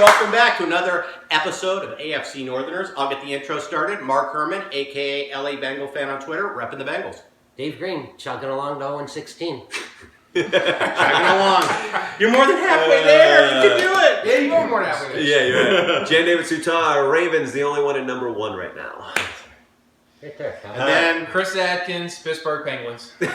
welcome back to another episode of AFC Northerners. I'll get the intro started. Marc Herman, a.k.a. LA Bengal fan on Twitter, repping the Bengals. Dave Green, chugging along to 0-16. Chugging along. You're more than halfway there. You can do it. Yeah, you're more than halfway there. Yeah, you're right. Jan David Sutar, Ravens, the only one at number 1 right now. Right there. And then Chris Atkins, Pittsburgh Penguins. we're a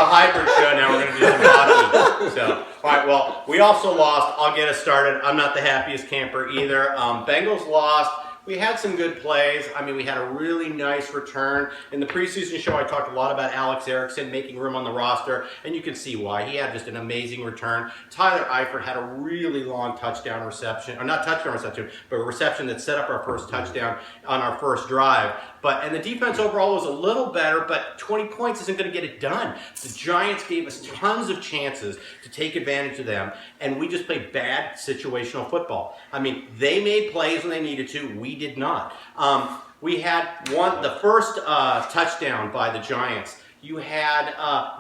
hybrid show now. We're going to do some hockey. So, all right, well, we also lost. I'll get us started. I'm not the happiest camper either. Bengals lost. We had some good plays. I mean, we had a really nice return. In the preseason show, I talked a lot about Alex Erickson making room on the roster, and you can see why. He had just an amazing return. Tyler Eifert had a really long touchdown reception, or not touchdown reception, but a reception that set up our first touchdown on our first drive. And the defense overall was a little better, but 20 points isn't going to get it done. The Giants gave us tons of chances to take advantage of them, and we just played bad situational football. I mean, they made plays when they needed to. We did not. We had the first touchdown by the Giants. You had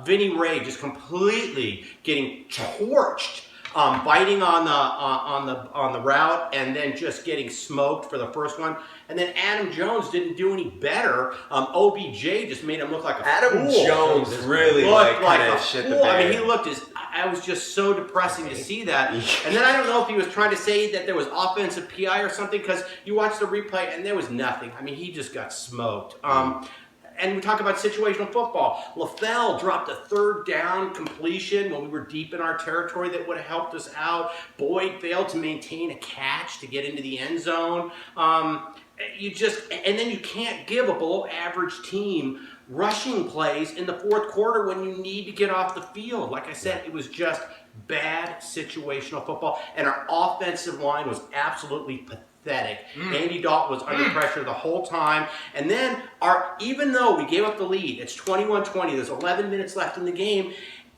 Vinny Ray just completely getting torched. Biting on the route and then just getting smoked for the first one. And then Adam Jones didn't do any better. OBJ just made him look like a Adam fool. Jones really kind of shit the bed. I mean, he looked I was just so depressing to see that. And then I don't know if he was trying to say that there was offensive PI or something, because you watch the replay and there was nothing. I mean, he just got smoked. And we talk about situational football. LaFell dropped a third down completion when we were deep in our territory that would have helped us out. Boyd failed to maintain a catch to get into the end zone. And then you can't give a below average team rushing plays in the fourth quarter when you need to get off the field. Like I said, it was just bad situational football. And our offensive line was absolutely pathetic. Andy Dalton was under pressure the whole time. And then, even though we gave up the lead, it's 21-20, there's 11 minutes left in the game,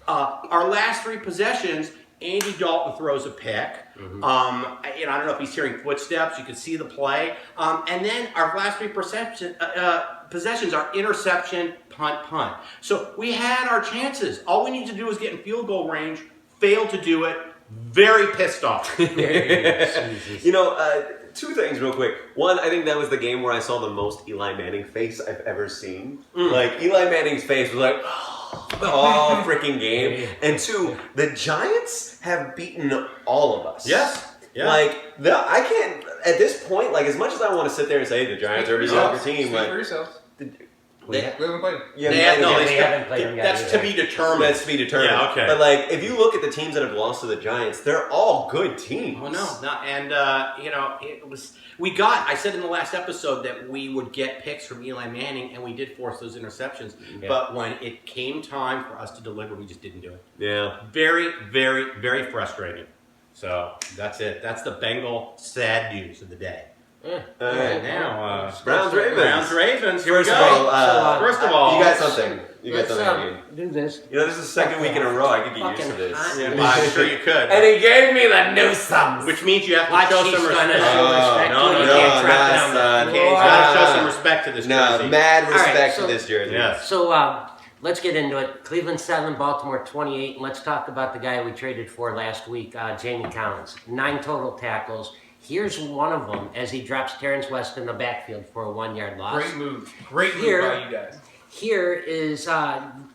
our last 3 possessions, Andy Dalton throws a pick. I don't know if he's hearing footsteps. You can see the play. And then our last 3 possessions are interception, punt. So we had our chances. All we need to do is get in field goal range. Failed to do it. Very pissed off. 2 things real quick. One, I think that was the game where I saw the most Eli Manning face I've ever seen. Like, Eli Manning's face was like, all freaking game. And 2, the Giants have beaten all of us. Yes. Yeah. Like, I can't, at this point, like, as much as I want to sit there and say the Giants are a mediocre team, Speak like, for yourselves. They haven't played. haven't played them yet. That's to be determined. That's to be determined. Yeah, okay. But, like, if you look at the teams that have lost to the Giants, they're all good teams. Oh, no. It was, I said in the last episode that we would get picks from Eli Manning, and we did force those interceptions. Yeah. But when it came time for us to deliver, we just didn't do it. Yeah. Very, very, very frustrating. So that's it. That's the Bengal sad news of the day. All right, now Browns Ravens. Here we go. First of all, you got something. Let's do this. This is the second week in a row. I could get used to this. I'm sure you could. And he gave me the new sums, which means you have to show some respect. You gotta show some respect to this jersey. Mad respect to this jersey. Yes. So let's get into it. Cleveland 7, Baltimore 28. And let's talk about the guy we traded for last week, Jamie Collins. 9 total tackles. Here's one of them as he drops Terrence West in the backfield for a 1-yard loss. Great move. Great move by you guys. Here is,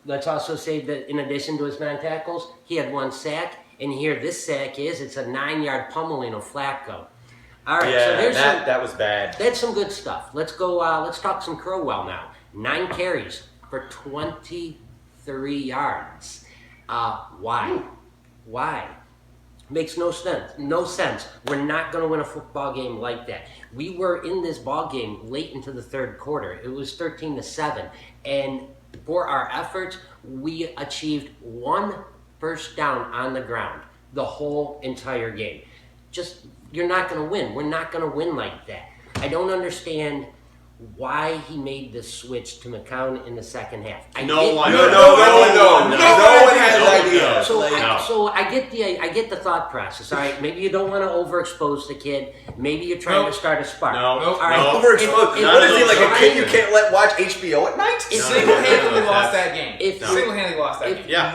let's also say that in addition to his 9 tackles, he had 1 sack. And here, this sack it's a 9-yard pummeling of Flacco. All right, so there's that was bad. That's some good stuff. Let's go, let's talk some Crowell now. 9 carries for 23 yards. Why? Makes no sense. We're not going to win a football game like that. We were in this ball game late into the third quarter. It was 13-7. And for our efforts, we achieved 1 first down on the ground the whole entire game. You're not going to win. We're not going to win like that. I don't understand why he made the switch to McCown in the second half. No one has ideas. So I get the thought process. All right, maybe you don't want to overexpose the kid. Maybe you're trying to start a spark. Overexpose. What is he, like a kid you can't let watch HBO at night? Single-handedly lost that game. If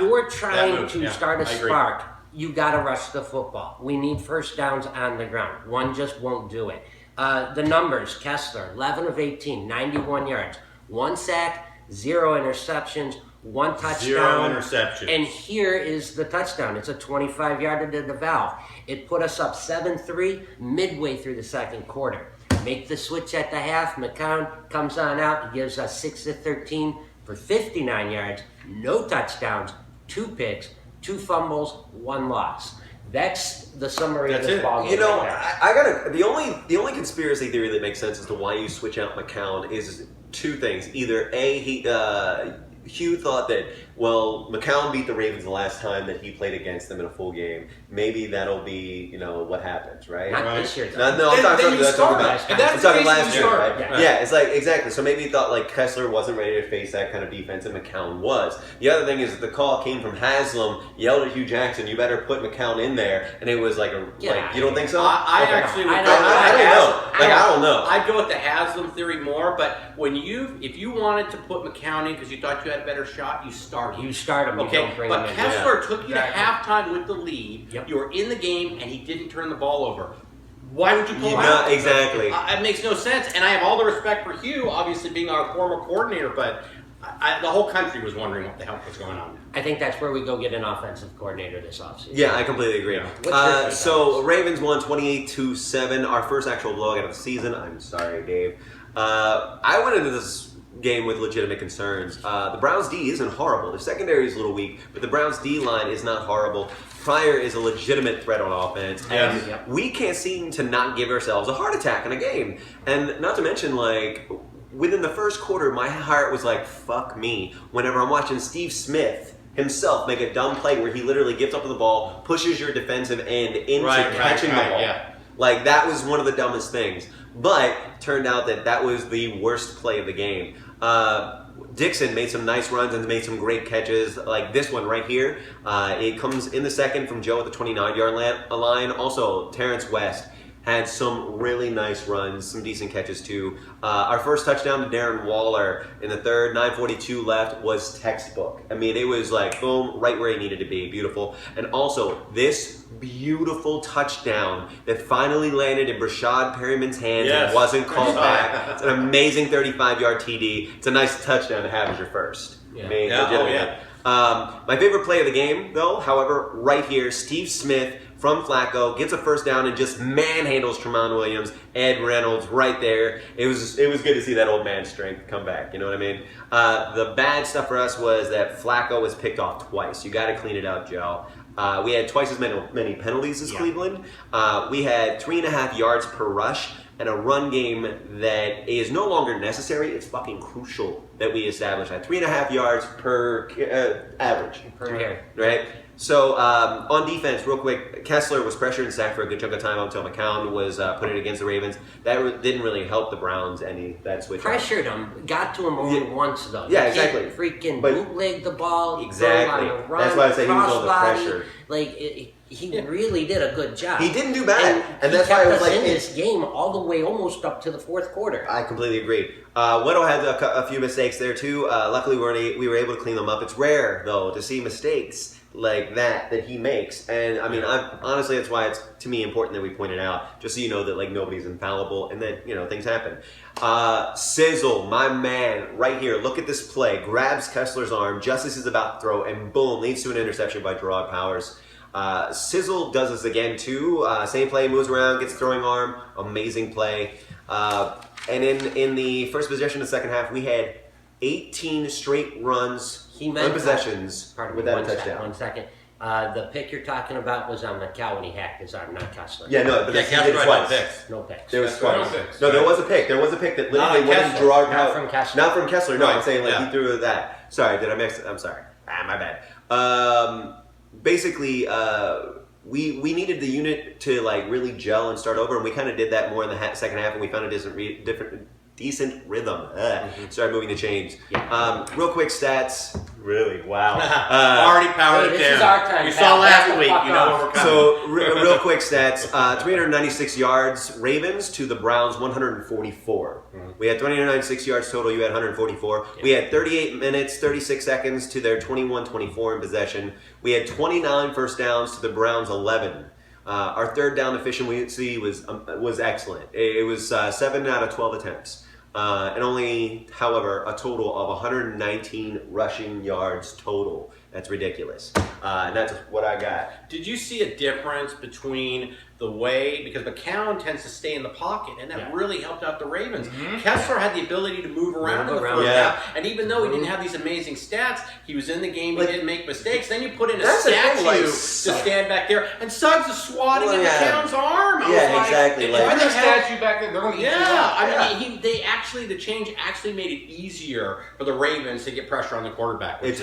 you're trying to start a spark, you got to rush the football. We need first downs on the ground. One just won't do it. The numbers, Kessler, 11 of 18, 91 yards, 1 sack, 0 interceptions, 1 touchdown. 0 interceptions. And here is the touchdown. It's a 25-yarder to the valve. It put us up 7-3 midway through the second quarter. Make the switch at the half. McCown comes on out. He gives us 6 of 13 for 59 yards, no touchdowns, 2 picks, 2 fumbles, 1 loss. That's the summary of this ball game. You know, I gotta. The only conspiracy theory that makes sense as to why you switch out McCown is 2 things. Either A, Hugh thought that, well, McCown beat the Ravens the last time that he played against them in a full game. Maybe that'll be, what happens, right? Not this year. No, I'm talking about last year, right? Yeah, it's like, exactly. So maybe he thought, like, Kessler wasn't ready to face that kind of defense, and McCown was. The other thing is that the call came from Haslam, yelled at Hugh Jackson, you better put McCown in there, and it was like, you don't think so? I actually would. I don't know. I don't know. I'd go with the Haslam theory more, but if you wanted to put McCown in because you thought you had a better shot, you start him. You start him. Okay, but Kessler took you to halftime with the lead. Yep. You were in the game, and he didn't turn the ball over. Why would you pull him out? Exactly. It makes no sense. And I have all the respect for Hugh, obviously being our former coordinator, but the whole country was wondering what the hell was going on. I think that's where we go get an offensive coordinator this offseason. Yeah, I completely agree. So Ravens won 28-7, our first actual blowout of the season. I'm sorry, Dave. I went into this game with legitimate concerns. The Browns' D isn't horrible. The secondary is a little weak, but the Browns' D line is not horrible. Pryor is a legitimate threat on offense, and we can't seem to not give ourselves a heart attack in a game. And not to mention, like, within the first quarter, my heart was like, fuck me, whenever I'm watching Steve Smith himself make a dumb play where he literally gets up to the ball, pushes your defensive end into catching the ball. Yeah. Like, that was one of the dumbest things. But turned out that was the worst play of the game. Dixon made some nice runs and made some great catches, like this one right here. It comes in the second from Joe at the 29-yard line. Also, Terrence West had some really nice runs, some decent catches too. Our first touchdown to Darren Waller in the third, 9:42 left, was textbook. I mean, it was like, boom, right where he needed to be, beautiful. And also, this beautiful touchdown that finally landed in Brashad Perryman's hands and wasn't called back. It's an amazing 35-yard TD. It's a nice touchdown to have as your first. Yeah. I mean, my favorite play of the game, though, however, right here, Steve Smith from Flacco gets a first down and just manhandles Tramon Williams, Ed Reynolds right there. It was good to see that old man's strength come back. You know what I mean? The bad stuff for us was that Flacco was picked off twice. You got to clean it up, Joe. We had twice as many penalties as Cleveland. We had 3.5 yards per rush and a run game that is no longer necessary. It's fucking crucial that we establish that 3.5 yards per average Per carry. right? So on defense, real quick, Kessler was pressured and sacked for a good chunk of time until McCown was put it against the Ravens. That didn't really help the Browns any that switch. Pressured him, got to him only once though. Yeah, He exactly. freaking But- bootleg the ball. Exactly. Go on a run, That's why I say he was under crossbody. pressure. Like he really did a good job. He didn't do bad, and he that's kept why I was us like, in this game all the way almost up to the fourth quarter. I completely agree. Weddle had a few mistakes there too. Luckily, we were able to clean them up. It's rare though to see mistakes like that he makes, and I mean, honestly, that's why it's to me important that we point it out, just so you know that like nobody's infallible, and that things happen. Sizzle, my man, right here. Look at this play. Grabs Kessler's arm just as he's about to throw, and boom, leads to an interception by Gerard Powers. Sizzle does this again too. Same play, moves around, gets throwing arm. Amazing play. And in the first possession of the second half, we had 18 straight runs, possessions without a touchdown. 1 second. The pick you're talking about was on McCown when he hacked his arm, not Kessler. Yeah, no, but Kessler he did had twice. picks. No picks. There was Kessler twice. had picks. No, there was a pick. There was a pick that literally went in Gerard Not from Kessler. Not from Kessler. No, Right. I'm saying like Yeah. he threw that. Sorry, did I mix it? I'm sorry. My bad. Basically, we needed the unit to like really gel and start over, and we kind of did that more in the second half, and we found a decent rhythm. Started moving the chains. Yeah. Real quick stats. Really? Wow. Already powered it this down. is our time, You pal. saw last Back the week. fuck You know off. what we're coming. So, real quick stats. 396 yards, Ravens to the Browns, 144. We had 396 yards total. You had 144. We had 38 minutes, 36 seconds to their 21-24 in possession. We had 29 first downs to the Browns, 11. Our third down efficiency was excellent. It was 7 out of 12 attempts. And only, however, a total of 119 rushing yards total. That's ridiculous. And that's what I got. Did you see a difference between the way, because McCown tends to stay in the pocket, and that really helped out the Ravens. Kessler had the ability to move around in the first half, and even though he didn't have these amazing stats, he was in the game, he didn't make mistakes. Then you put in a statue to stand back there, and Suggs is swatting at McCown's arm. I was like, exactly. Why the statue back there? They're going to eat you up. I mean, the change actually made it easier for the Ravens to get pressure on the quarterback. It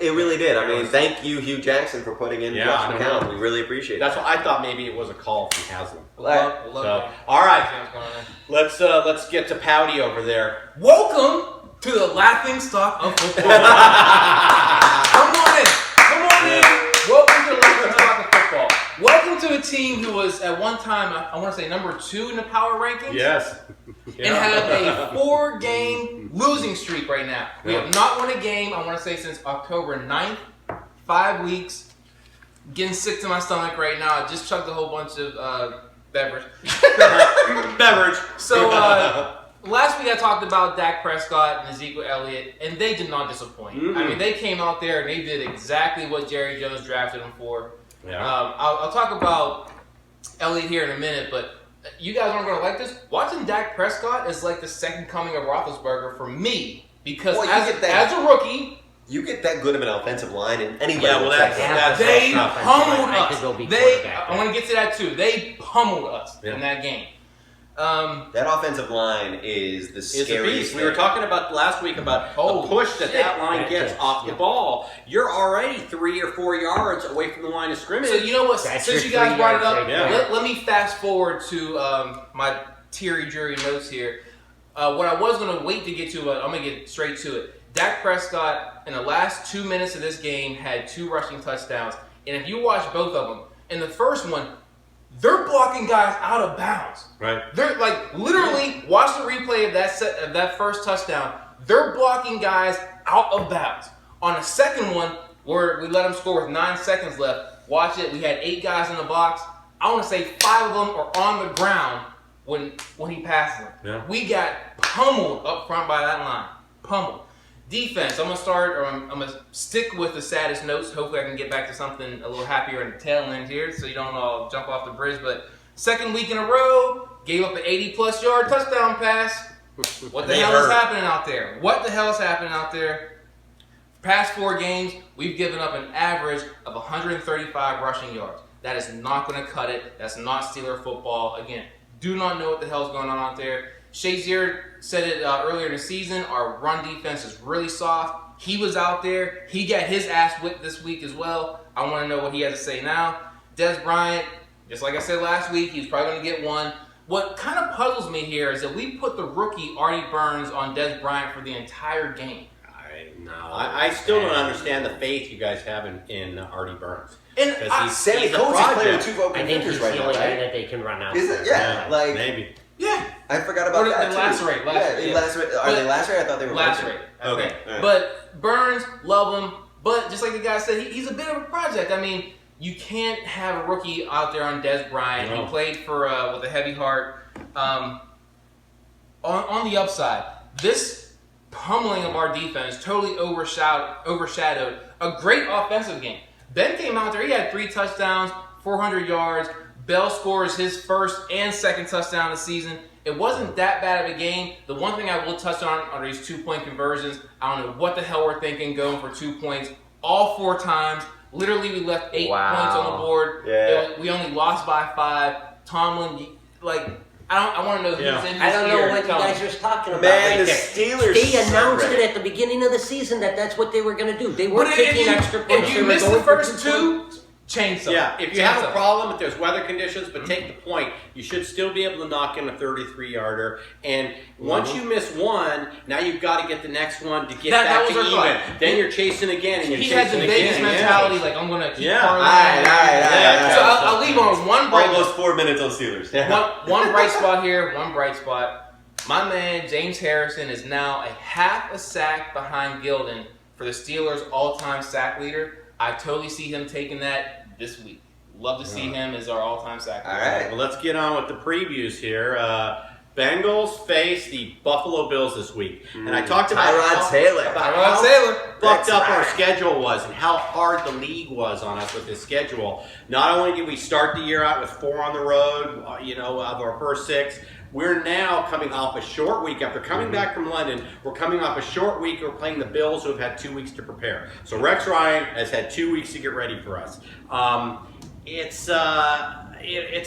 really did. I mean, thank you, Hugh Jackson, for putting in Josh McCown. We really appreciate it. That's what I thought. Maybe it was a call from Haslam. All right, let's get to Pouty over there. Welcome to the laughing stock of football. Come on in. Welcome to the laughing stock of football. Welcome to a team who was at one time, I want to say, number 2 in the power rankings. Yes. And have a 4-game losing streak right now. We have not won a game, I want to say, since October 9th. 5 weeks. Getting sick to my stomach right now. I just chugged a whole bunch of beverage. So last week I talked about Dak Prescott and Ezekiel Elliott, and they did not disappoint. I mean, they came out there and they did exactly what Jerry Jones drafted them for. I'll talk about Elliott here in a minute, but you guys aren't going to like this. Watching Dak Prescott is like the second coming of Roethlisberger for me, because as a rookie, you get that good of an offensive line, and anybody they pummeled us. I want to get to that too. They pummeled us in that game. That offensive line is the scariest. We were talking about last week about the push that line gets off the ball. You're already 3 or 4 yards away from the line of scrimmage. So you know what? Since you guys brought it up, let me fast forward to my teary jury notes here. What I was going to wait to get to, but I'm going to get straight to it. Dak Prescott, in the last 2 minutes of this game, had 2 rushing touchdowns. And if you watch both of them, in the first one, they're blocking guys out of bounds. Right. They're like, literally, watch the replay of that first touchdown. They're blocking guys out of bounds. On the second one, where we let them score with 9 seconds left, watch it. We had 8 guys in the box. I want to say 5 of them are on the ground when he passes them. Yeah. We got pummeled up front by that line. Pummeled. Defense, I'm going to stick with the saddest notes. Hopefully I can get back to something a little happier in the tail end here so you don't all jump off the bridge. But second week in a row, gave up an 80-plus yard touchdown pass. What the hell is happening out there? Past 4 games, we've given up an average of 135 rushing yards. That is not going to cut it. That's not Steeler football. Again, do not know what the hell's going on out there. Shazier said it earlier in the season. Our run defense is really soft. He was out there. He got his ass whipped this week as well. I want to know what he has to say now. Des Bryant, just like I said last week, he's probably going to get one. What kind of puzzles me here is that we put the rookie Artie Burns on Des Bryant for the entire game. I still don't understand the faith you guys have in Artie Burns. And Sammy Coates is playing with 2 vote I think contenders he's right the now, only guy right? that they can run out. Is it? Yeah, like maybe. Yeah. I forgot about that. Lacerate. Lacerate. Are they lacerate? I thought they were lacerate. Okay. Right. But Burns, love him. But just like the guy said, he's a bit of a project. I mean, you can't have a rookie out there on Des Bryant. No. He played for with a heavy heart. On the upside, this pummeling of our defense totally overshadowed a great offensive game. Ben came out there. He had 3 touchdowns, 400 yards. Bell scores his first and second touchdown of the season. It wasn't that bad of a game. The one thing I will touch on are these 2-point conversions. I don't know what the hell we're thinking going for 2 points. All 4 times. Literally, we left 8 points on the board. Yeah. We only lost by 5. Tomlin, I want to know who's in his I don't know ear what you guys are talking about. Man, right the there. Steelers. They announced it at the beginning of the season that that's what they were going to do. They weren't taking extra points. If you missed the first 2, change something. Yeah, if you have a problem, if there's weather conditions, but take the point, you should still be able to knock in a 33-yarder. And once you miss one, now you've got to get the next one to get back to even. Then you're chasing again, and you're he chasing had the again. Vegas mentality, like I'm gonna keep Yeah. parlaying. So All I'll leave on one bright. Almost 4 minutes on Steelers. One bright spot here, one bright spot. My man James Harrison is now a half a sack behind Gilden for the Steelers' all-time sack leader. I totally see him taking that this week. Love to see him as our all-time sack leader. All right. Well, let's get on with the previews here. Bengals face the Buffalo Bills this week. And I talked about Tyrod Taylor. how fucked up our schedule was and how hard the league was on us with this schedule. Not only did we start the year out with 4 on the road, of our first 6, we're now coming off a short week. After coming back from London, we're coming off a short week. We're playing the Bills, who have had 2 weeks to prepare. So Rex Ryan has had 2 weeks to get ready for us. It's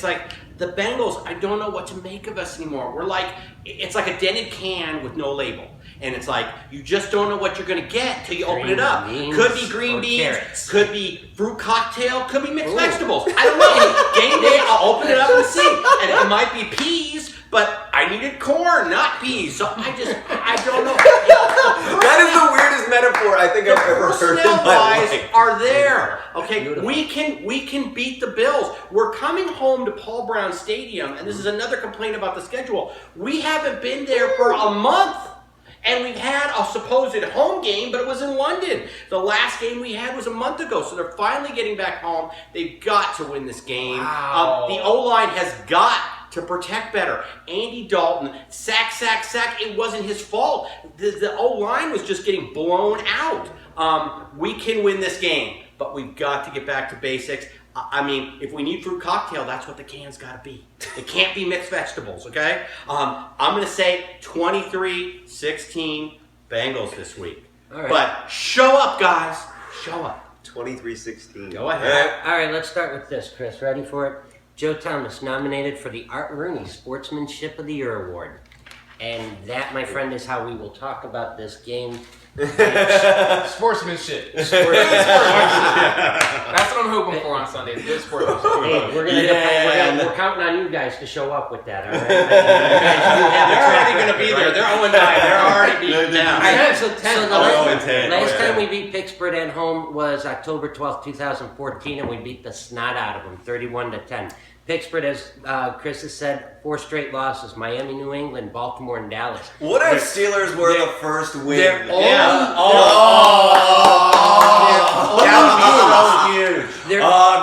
like the Bengals, I don't know what to make of us anymore. We're like, it's like a dented can with no label. And it's like, you just don't know what you're going to get till you open it up. Could be green beans, carrots. could be fruit cocktail, could be mixed vegetables. I don't know. Game day, I'll open it up and see. And it might be peas, but I needed corn, not peas. So I don't know. That is the weirdest metaphor I think I've ever heard in my Personnel-wise life. are there. Okay, Beautiful. we can beat the Bills. We're coming home to Paul Brown Stadium, and this is another complaint about the schedule. We haven't been there for a month. And we've had a supposed home game, but it was in London. The last game we had was a month ago, so they're finally getting back home. They've got to win this game. Wow. The O-line has got to protect better. Andy Dalton, sack. It wasn't his fault. The O-line was just getting blown out. We can win this game, but we've got to get back to basics. I mean, if we need fruit cocktail, that's what the can's got to be. It can't be mixed vegetables, okay? I'm going to say 23-16 Bengals this week. All right. But show up, guys. Show up. 23-16. Go ahead. All right, let's start with this, Chris. Ready for it? Joe Thomas nominated for the Art Rooney Sportsmanship of the Year Award. And that, my friend, is how we will talk about this game. Sportsmanship. That's what I'm hoping for on Sunday. Good sportsmanship. Hey, we're counting on you guys to show up with that, all right? They're already going to be there. They're 0-9. They're already beaten down. So the last time we beat Pittsburgh at home was October 12th, 2014, and we beat the snot out of them, 31-10. Pittsburgh, as Chris has said, 4 straight losses: Miami, New England, Baltimore, and Dallas. What if Steelers were the first win? They're only, That would be so huge.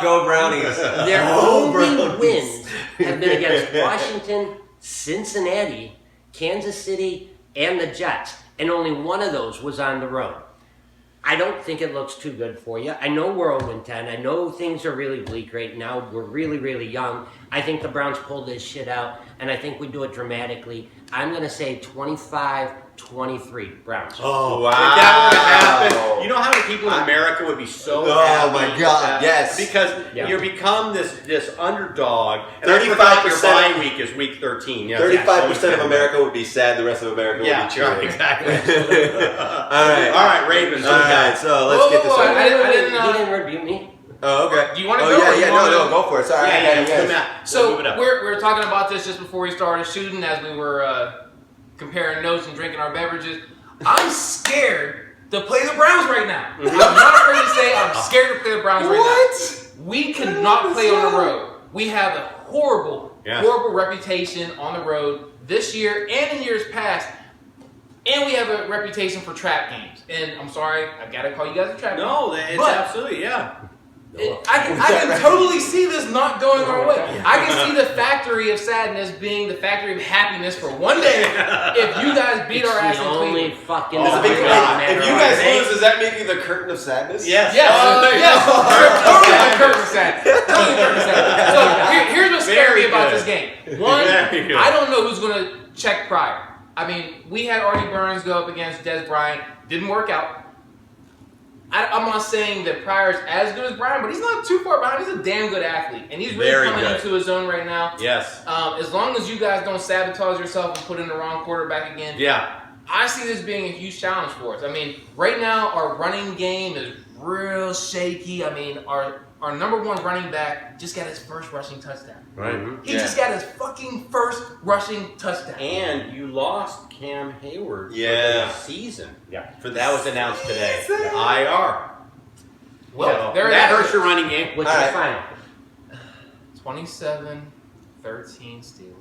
Go Brownies. Their only wins have been against Washington, Cincinnati, Kansas City, and the Jets. And only one of those was on the road. I don't think it looks too good for you. I know we're 0-10. I know things are really bleak right now. We're really, really young. I think the Browns pulled this shit out, and I think we do it dramatically. I'm going to say 25-23 Browns. Oh, wow. If that were to happen, you know how many people in America would be so happy? Oh, my God, yes. Because you become this underdog. And 35% your bye week is week 13. Yeah, 35% of America would be sad. The rest of America would be cheering. Right, exactly. All right, Ravens. All right, so let's get this over. He didn't rebuke me. Oh, okay. Do you want to go? No, go for it. Sorry. So we're talking about this just before we started shooting, as we were comparing notes and drinking our beverages. I'm scared to play the Browns right now. I'm not afraid to say I'm scared to play the Browns right now. We cannot play on the road. We have a horrible reputation on the road this year and in years past. And we have a reputation for trap games. And I'm sorry, I gotta call you guys a trap game. No, it's absolutely, I can totally see this not going our way. I can see the factory of sadness being the factory of happiness for one day if you guys beat our ass in Cleveland. Fucking if you guys lose, does that make you the curtain of sadness? Yes. Yes. Totally the curtain of sadness. Totally the curtain of sadness. So here's what's scary about this game. One, I don't know who's going to check Pryor. I mean, we had Artie Burns go up against Des Bryant. Didn't work out. I'm not saying that Pryor's as good as Bryant, but he's not too far behind. He's a damn good athlete. And he's really coming into his own right now. Yes. As long as you guys don't sabotage yourself and put in the wrong quarterback again. Yeah. I see this being a huge challenge for us. I mean, right now, our running game is real shaky. I mean, our our number one running back just got his first rushing touchdown. Right. He just got his fucking first rushing touchdown. And you lost Cam Hayward Yeah. for the season. Yeah. That was announced today. The IR. Well, So, there that it hurts is. your running game. What's All your right. final? 27-13 Steelers.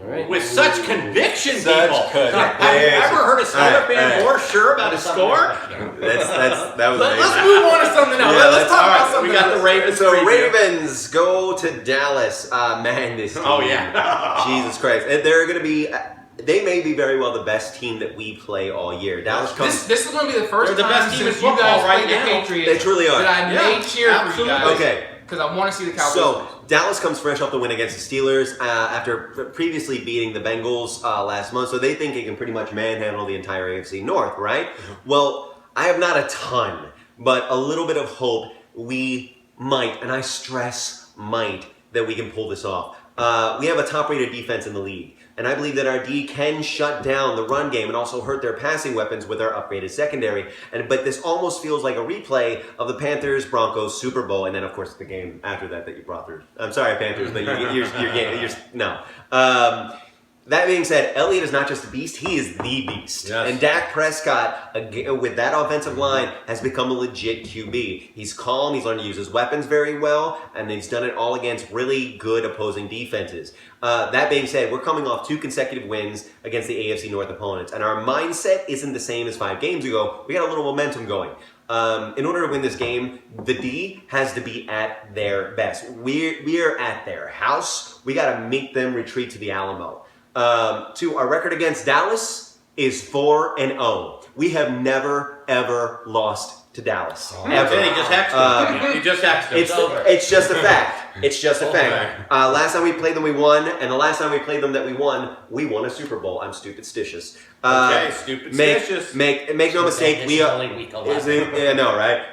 All right. With such conviction, Such people. conviction. Have you ever heard a Steelers All fan right. more sure about a score? That was Let's amazing. move on to something else. Yeah, let's talk all about right, something we got else. the Ravens. So preview. Ravens go to Dallas. Man, this team. Oh, yeah. Jesus Christ. And they're going to be. They may be very well the best team that we play all year. Dallas comes. This is going to be the first They're the time best team in since you football guys right played the now. Patriots They truly are. that I Yeah, may cheer for you absolutely. guys. Okay. Because I want to see the Cowboys. So Dallas comes fresh off the win against the Steelers after previously beating the Bengals last month. So they think it can pretty much manhandle the entire AFC North, right? Well, I have not a ton, but a little bit of hope we might, and I stress might, that we can pull this off. We have a top-rated defense in the league. And I believe that our D can shut down the run game and also hurt their passing weapons with our upgraded secondary. But this almost feels like a replay of the Panthers-Broncos Super Bowl, and then of course the game after that you brought through. I'm sorry, Panthers, but you're no. That being said, Elliott is not just a beast; he is the beast. Yes. And Dak Prescott, with that offensive line, has become a legit QB. He's calm. He's learned to use his weapons very well, and he's done it all against really good opposing defenses. That being said, we're coming off 2 consecutive wins against the AFC North opponents, and our mindset isn't the same as 5 games ago. We got a little momentum going. In order to win this game, the D has to be at their best. We're at their house. We got to make them retreat to the Alamo. Our record against Dallas is 4-0. We have never ever lost to Dallas. Ever. He just texted him. He just texted him. It's just a fact. It's just a Okay. fact. Last time we played them, we won, and the last time we played them that we won a Super Bowl. I'm stupid-stitious. Okay, stupid-stitious. Make no mistake, This we is are. only week 11. Is it? Yeah, no, right?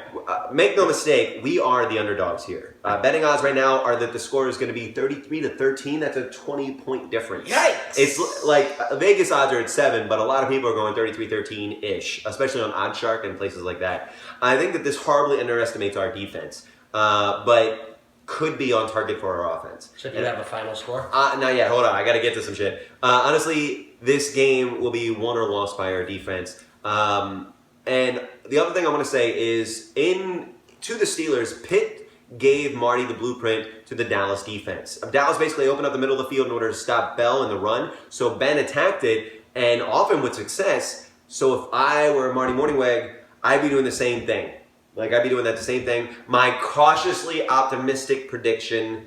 Make no mistake, we are the underdogs here. Betting odds right now are that the score is going to be 33-13. That's a 20-point difference. Yikes! It's like Vegas odds are at 7, but a lot of people are going 33-13-ish, especially on OddsShark and places like that. I think that this horribly underestimates our defense, but could be on target for our offense. So do you have a final score? Not yet. Hold on. I got to get to some shit. Honestly, this game will be won or lost by our defense. And the other thing I want to say is, to the Steelers, Pitt gave Marty the blueprint to the Dallas defense. Dallas basically opened up the middle of the field in order to stop Bell in the run. So Ben attacked it, and often with success. So if I were Marty Morningweg, I'd be doing the same thing. I'd be doing that the same thing. My cautiously optimistic prediction,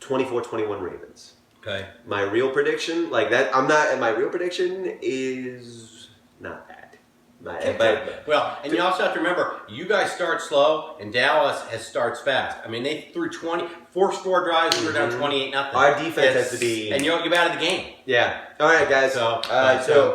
24-21 Ravens. Okay. My real prediction, my real prediction is not bad. Well, and you also have to remember, you guys start slow, and Dallas starts fast. I mean, they threw 4-score drives, and we're down 28-0. Our defense has to be... And you're out of the game. Yeah. All right, guys. So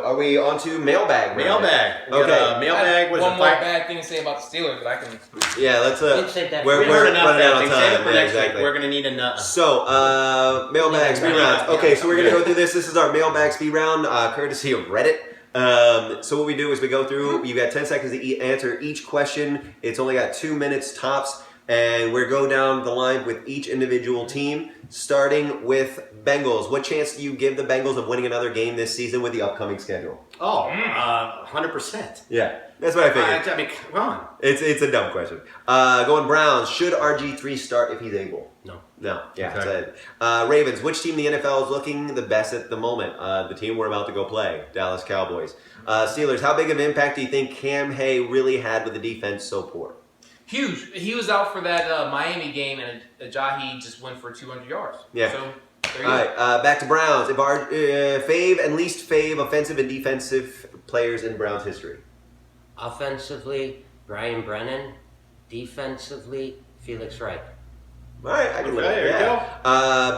are we on to mailbag? Mailbag. Okay. Mailbag was one a more fight. bad thing to say about the Steelers, but I can. Yeah, let's... We'd save that for- we're We heard enough running out bad of things. Save it time. for Yeah, next week. exactly. We're going to need a... So, mailbag speed round. Okay, so we're going to go through this. This is our mailbag speed round, courtesy of Reddit. So what we do is we go through, you got 10 seconds to answer each question. It's only got 2 minutes tops. And we're going down the line with each individual team, starting with Bengals. What chance do you give the Bengals of winning another game this season with the upcoming schedule? 100%. Yeah, that's what I figured. I mean, come on. It's a dumb question. Going Browns, should RG3 start if he's able? No. Yeah. Okay. Ravens, which team in the NFL is looking the best at the moment? The team we're about to go play, Dallas Cowboys. Steelers, how big of an impact do you think Cam Hay really had with the defense so poor? Huge. He was out for that Miami game, and Ajayi just went for 200 yards. Yeah. So, there you All go. right, back to Browns. If our fave and least fave offensive and defensive players in Browns history. Offensively, Brian Brennan. Defensively, Felix Wright. All right, I can live. there you go.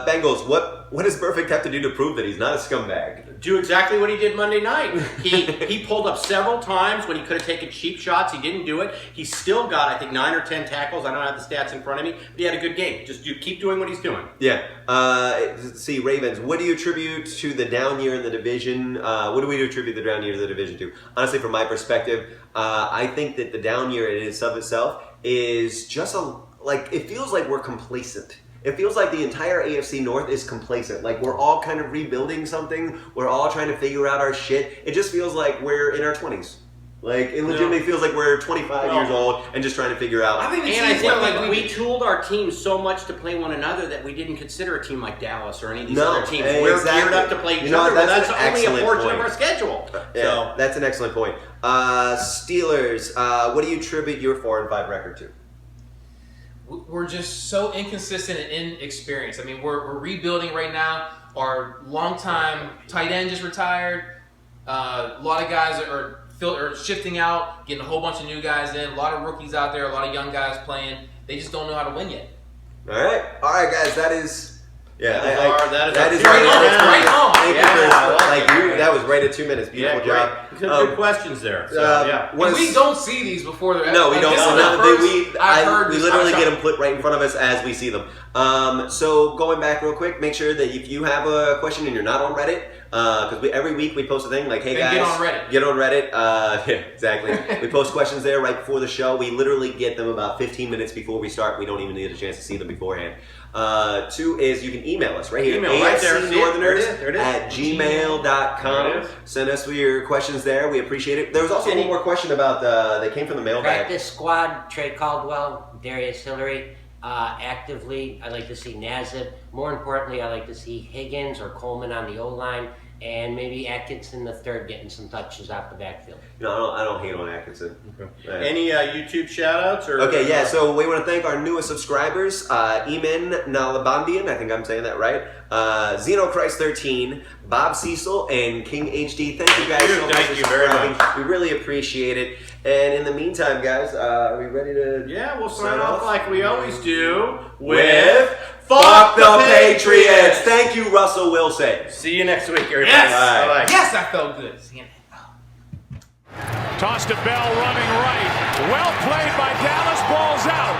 Bengals, what does Perfect have to do to prove that he's not a scumbag? Do exactly what he did Monday night. He pulled up several times when he could have taken cheap shots. He didn't do it. He still got, I think, 9 or 10 tackles. I don't have the stats in front of me, but he had a good game. Just keep doing what he's doing. Yeah. Let's see, Ravens, what do you attribute to the down year in the division? What do we attribute the down year to the division to? Honestly, from my perspective, I think that the down year in itself is just like it feels like we're complacent. It feels like the entire AFC North is complacent. Like we're all kind of rebuilding something. We're all trying to figure out our shit. It just feels like we're in our 20s. Like it legitimately feels like we're 25 years old and just trying to figure out. I think we tooled our team so much to play one another that we didn't consider a team like Dallas or any of these other teams. We're geared up to play each other, but that's only a portion of our schedule. Yeah, that's an excellent point. Steelers, what do you attribute your 4-5 record to? We're just so inconsistent and inexperienced. I mean, we're rebuilding right now. Our longtime tight end just retired. A lot of guys are shifting out, getting a whole bunch of new guys in. A lot of rookies out there, a lot of young guys playing. They just don't know how to win yet. All right, guys. That is. Yeah, that is right on. Thank you for, that was right at 2 minutes. Beautiful job. Good questions there. So, and we don't see these before they're No, we don't. We literally get them put right in front of us as we see them. So going back real quick, make sure that if you have a question and you're not on Reddit, because every week we post a thing like, hey guys, get on Reddit. Yeah, exactly. We post questions there right before the show. We literally get them about 15 minutes before we start. We don't even need a chance to see them beforehand. 2 is you can email us right here. Email right there. AFCNortherners at gmail.com. Send us your questions there. We appreciate it. There was also one more question about that came from the mailbag. Practice squad, Trey Caldwell, Darius Hillary. Actively, I'd like to see Nazib. More importantly, I'd like to see Higgins or Coleman on the O-line, and maybe Atkinson the third getting some touches off the backfield. No, I don't hate on Atkinson. Okay. Any YouTube shout-outs? Okay, yeah, so we want to thank our newest subscribers, Eamon Nalabandian, I think I'm saying that right, Xenochrist13, Bob Cecil, and King HD. Thank you guys so much. Thank you very much. We really appreciate it. And in the meantime, guys, are we ready to... Yeah, we'll sign off like we always do with... Fuck the Patriots! Thank you, Russell Wilson. See you next week, everybody. Yes! Bye. Yes, that felt good. Toss to Bell running right. Well played by Dallas. Ball's out.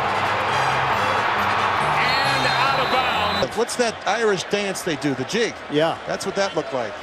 And out of bounds. What's that Irish dance they do? The jig. Yeah. That's what that looked like.